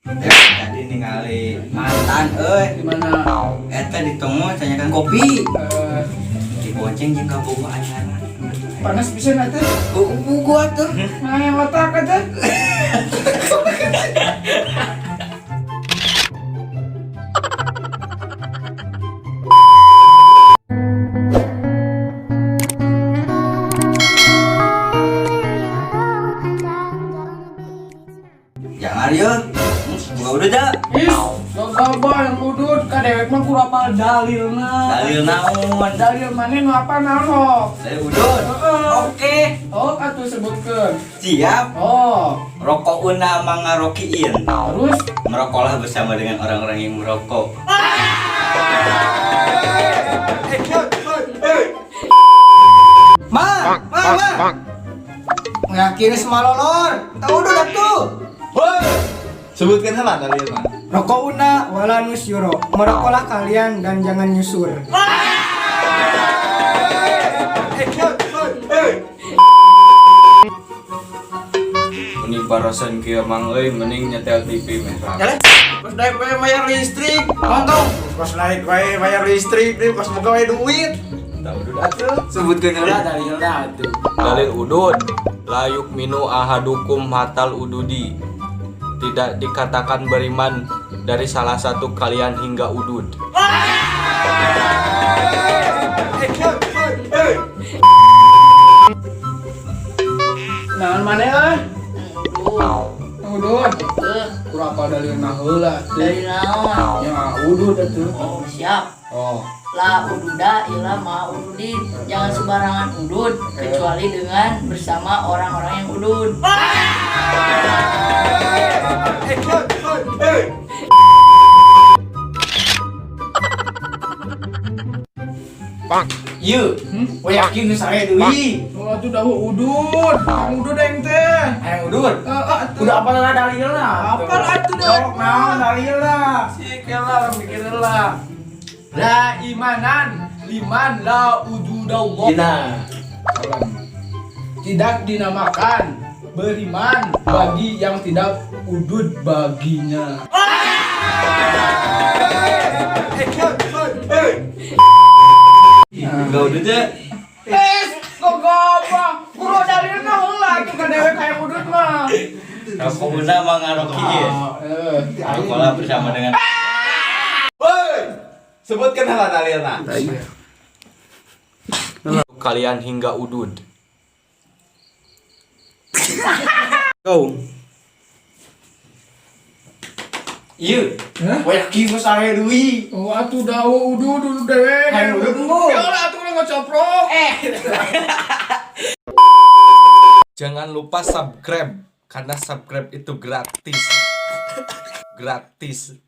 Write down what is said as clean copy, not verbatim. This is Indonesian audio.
Tadi ningali mantan Gimana? eta ditunggu tanyakan kopi diboceng jeung ka bogo anyar. Panas bisa nanti? Gua tuh Nah yang otak aja. jangan yuk. Gua udah dah. Ih, gagabah yang udut ka dewek mah kurang apal dalilna. Dalil naon? Dalil mana nu apa naon? Dari udut. Oke. Oh, atuh sebutkeun. Siap. Oh, Rokok una mangarokiin. terus Merokoklah bersama dengan orang-orang yang merokok. Ma. Ngakiri semalolor. Tahu udah tuh. Sebutkan salah kalian mah. Rokok una wala nusyuro. Merokoklah kalian dan jangan nyusur. Ini parasan kieu mang euy mending nyetel TV meh. Pas naik wae bayar listrik. Nonton. Pas naik wae bayar listrik deh pas boga wae duit. Tahu dulu atuh. Sebutkan heula dalilna atuh. Dalil udud layuk minu ahadukum hatal ududi. Tidak dikatakan beriman dari salah satu kalian hingga udud. naon maneh udut. Kurang apa dalilna heula. Dari naon? Ya udut atuh. Oh, siap. Oh. La ududa ila ma ududin. Jangan sembarangan udud kecuali dengan bersama orang-orang yang udud. Yuk. Oh yakin saya deui. Oh, atuh dahu udut. Yang udut yang teh. Ayo udut. Udah apa lah dalilna? Apal atuh dah. Naon dalilna? Sikela mikir heula. La imanan liman la ududallah. Tidak dinamakan beriman bagi yang tidak udud baginya. Enggak udut ya. Kok gapa? Kulo dalilna heula atuh ka dewek kayak udud mah. Rokok una mangarokiin. Merokoklah bersama dengan Sebutkan salah dalilna. Kalian hingga udud. Go. Yuk. Oh yakin saya deui. Oh atuh dahu udud dewek. Hayang udud engko. Ya ulah atuh urang ngocoprok. Jangan lupa subscribe karena subscribe itu gratis. Gratis.